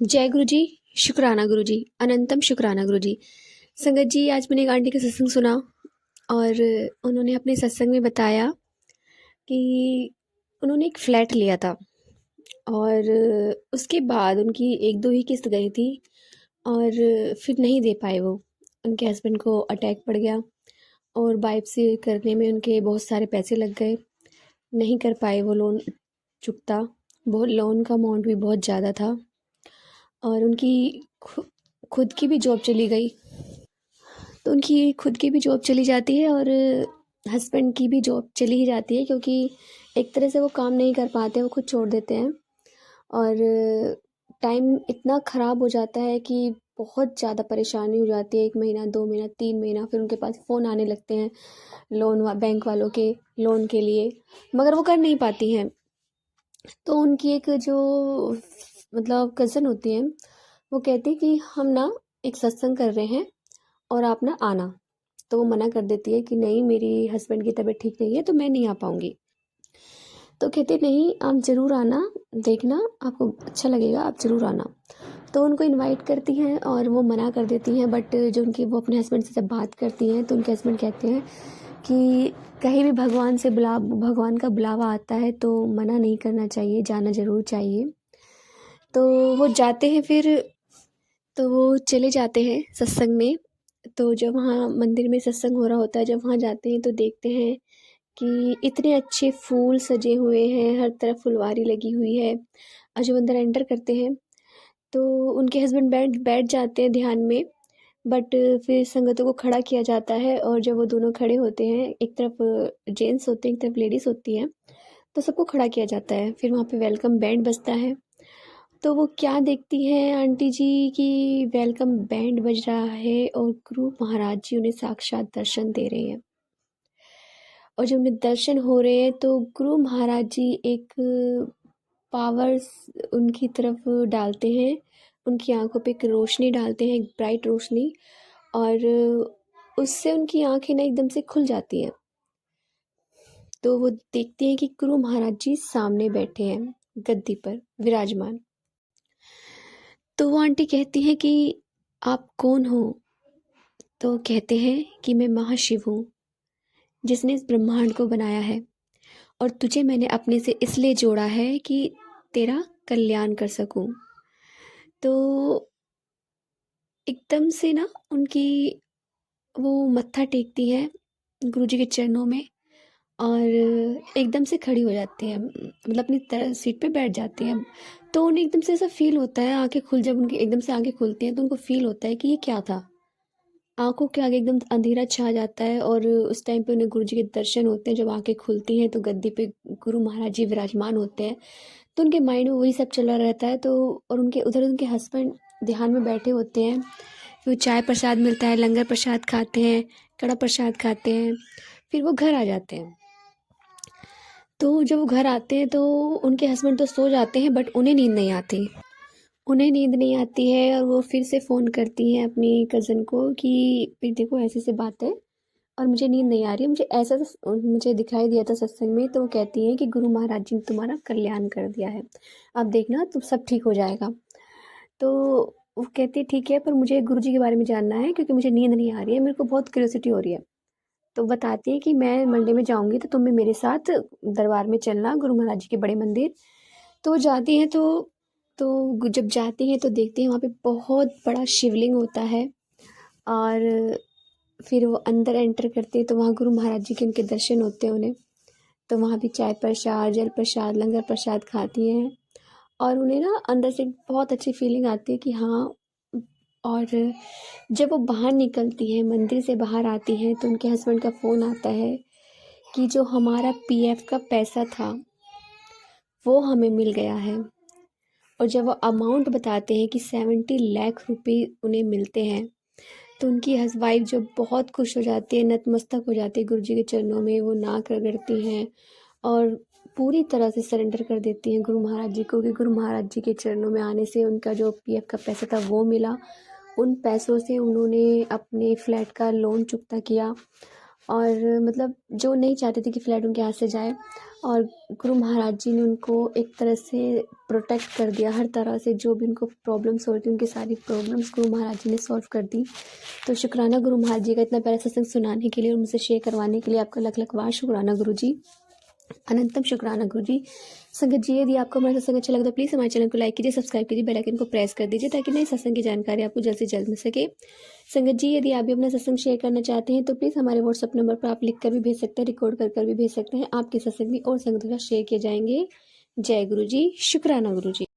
जय गुरु जी। शुक्राना गुरु जी। अनंतम शुक्राना गुरु जी। संगत जी, आज मैंने एक आंटी का सत्संग सुना और उन्होंने अपने सत्संग में बताया कि उन्होंने एक फ्लैट लिया था और उसके बाद उनकी एक दो ही किस्त गई थी और फिर नहीं दे पाए वो। उनके हस्बैंड को अटैक पड़ गया और वापसी करने में उनके बहुत सारे पैसे लग गए। नहीं कर पाए वो लोन चुकता। बहुत लोन का अमाउंट भी बहुत ज़्यादा था और उनकी खुद की भी जॉब चली गई। तो उनकी खुद की भी जॉब चली जाती है और हस्बैंड की भी जॉब चली ही जाती है, क्योंकि एक तरह से वो काम नहीं कर पाते, वो खुद छोड़ देते हैं। और टाइम इतना ख़राब हो जाता है कि बहुत ज़्यादा परेशानी हो जाती है। 1 महीना, 2 महीना, 3 महीना, फिर उनके पास फ़ोन आने लगते हैं बैंक वालों के लोन के लिए, मगर वो कर नहीं पाती हैं। तो उनकी एक जो मतलब कज़न होती है, वो कहती है कि हम ना एक सत्संग कर रहे हैं और आप ना आना। तो वो मना कर देती है कि नहीं, मेरी हस्बैंड की तबीयत ठीक नहीं है तो मैं नहीं आ पाऊँगी। तो कहते नहीं, आप ज़रूर आना, देखना आपको अच्छा लगेगा, आप ज़रूर आना। तो उनको इनवाइट करती हैं और वो मना कर देती हैं, बट जो उनकी वो अपने हस्बैंड से जब बात करती हैं तो उनके हस्बैंड कहते हैं कि कहीं भी भगवान का बुलावा आता है तो मना नहीं करना चाहिए, जाना ज़रूर चाहिए। तो वो जाते हैं फिर, तो वो चले जाते हैं सत्संग में। तो जब वहाँ मंदिर में सत्संग हो रहा होता है, जब वहाँ जाते हैं तो देखते हैं कि इतने अच्छे फूल सजे हुए हैं, हर तरफ फुलवारी लगी हुई है। और जब अंदर एंटर करते हैं तो उनके हस्बैंड बैठ बैठ जाते हैं ध्यान में, बट फिर संगतों को खड़ा किया जाता है और जब वो दोनों खड़े होते हैं, एक तरफ जेंट्स होते हैं, एक तरफ लेडीज़ होती हैं, तो सबको खड़ा किया जाता है। फिर वहाँ पे वेलकम बैंड बजता है। तो वो क्या देखती हैं आंटी जी कि वेलकम बैंड बज रहा है और गुरु महाराज जी उन्हें साक्षात दर्शन दे रहे हैं। और जब उन्हें दर्शन हो रहे हैं तो गुरु महाराज जी एक पावर्स उनकी तरफ डालते हैं, उनकी आंखों पे एक रोशनी डालते हैं, एक ब्राइट रोशनी, और उससे उनकी आंखें ना एकदम से खुल जाती हैं। तो वो देखती हैं कि गुरु महाराज जी सामने बैठे हैं, गद्दी पर विराजमान। तो वो आंटी कहती हैं कि आप कौन हो? तो कहते हैं कि मैं महाशिव हूँ, जिसने इस ब्रह्मांड को बनाया है, और तुझे मैंने अपने से इसलिए जोड़ा है कि तेरा कल्याण कर सकूं। तो एकदम से ना उनकी वो मत्था टेकती है गुरुजी के चरणों में और एकदम से खड़ी हो जाती है, मतलब अपनी तरह सीट पे बैठ जाती है। तो उन्हें एकदम से ऐसा फील होता है, आंखें खुल जब उनकी एकदम से आंखें खुलती हैं तो उनको फील होता है कि ये क्या था। आंखों के आगे एकदम अंधेरा छा जाता है और उस टाइम पे उन्हें गुरुजी के दर्शन होते हैं। जब आंखें खुलती हैं तो गद्दी पे गुरु महाराज जी विराजमान होते हैं। तो उनके माइंड में वही सब चला रहता है। तो और उनके उधर उनके हस्बैंड ध्यान में बैठे होते हैं। फिर चाय प्रसाद मिलता है, लंगर प्रसाद खाते हैं, कड़ा प्रसाद खाते हैं, फिर वो घर आ जाते हैं। तो जब वो घर आते हैं तो उनके हस्बैंड तो सो जाते हैं, बट उन्हें नींद नहीं आती है और वो फिर से फ़ोन करती हैं अपनी कज़न को कि फिर देखो ऐसे ऐसे बात है और मुझे नींद नहीं आ रही है, मुझे ऐसा मुझे दिखाई दिया था सत्संग में। तो वो कहती हैं कि गुरु महाराज जी ने तुम्हारा कल्याण कर दिया है, अब देखना तो सब ठीक हो जाएगा। तो वो कहती है ठीक है, पर मुझे गुरु जी के बारे में जानना है क्योंकि मुझे नींद नहीं आ रही है, मेरे को बहुत क्यूरियोसिटी हो रही है। तो बताती है कि मैं मंडे में जाऊंगी तो तुम भी मेरे साथ दरबार में चलना, गुरु महाराज जी के बड़े मंदिर। तो वो जाती हैं तो जब जाती हैं तो देखती हैं वहाँ पे बहुत बड़ा शिवलिंग होता है। और फिर वो अंदर एंटर करती है तो वहाँ गुरु महाराज जी के उनके दर्शन होते हैं उन्हें। तो वहाँ भी चाय प्रसाद, जल प्रसाद, लंगर प्रसाद खाती हैं और उन्हें ना अंदर से बहुत अच्छी फीलिंग आती है कि हाँ। और जब वो बाहर निकलती हैं, मंदिर से बाहर आती हैं, तो उनके हस्बैंड का फ़ोन आता है कि जो हमारा पीएफ का पैसा था वो हमें मिल गया है। और जब वो अमाउंट बताते हैं कि 70 लाख रुपए उन्हें मिलते हैं, तो उनकी वाइफ जो बहुत खुश हो जाती है, नतमस्तक हो जाती है गुरु जी के चरणों में, वो नाक रगड़ती हैं और पूरी तरह से सरेंडर कर देती हैं गुरु महाराज जी को कि गुरु महाराज जी के चरणों में आने से उनका जो पीएफ का पैसा था वो मिला। उन पैसों से उन्होंने अपने फ्लैट का लोन चुकता किया और मतलब जो नहीं चाहते थे कि फ्लैट उनके हाथ से जाए, और गुरु महाराज जी ने उनको एक तरह से प्रोटेक्ट कर दिया। हर तरह से जो भी उनको प्रॉब्लम्स हो रही थी उनकी सारी प्रॉब्लम्स गुरु महाराज जी ने सॉल्व कर दी। तो शुक्राना गुरु महाराज जी का इतना प्यारा सत्संग सुनाने के लिए और मुझसे शेयर करवाने के लिए आपका लख लख वार शुक्राना गुरु जी, अनंतम शुक्राना गुरु जी। संगत जी, यदि आपको हमारा सत्संग अच्छा लगता है प्लीज़ हमारे चैनल को लाइक कीजिए, सब्सक्राइब कीजिए, बेल आइकन को प्रेस कर दीजिए ताकि नई सत्संग की जानकारी आपको जल्द से जल्द मिल सके। संगत जी, यदि आप भी अपना सत्संग शेयर करना चाहते हैं तो प्लीज़ हमारे व्हाट्सअप नंबर पर आप लिख कर भी भेज सकते हैं, रिकॉर्ड कर भी भेज सकते हैं। आपके सत्संग भी और संगत के साथ शेयर किए जाएंगे। जय गुरु जी, शुक्राना गुरु जी।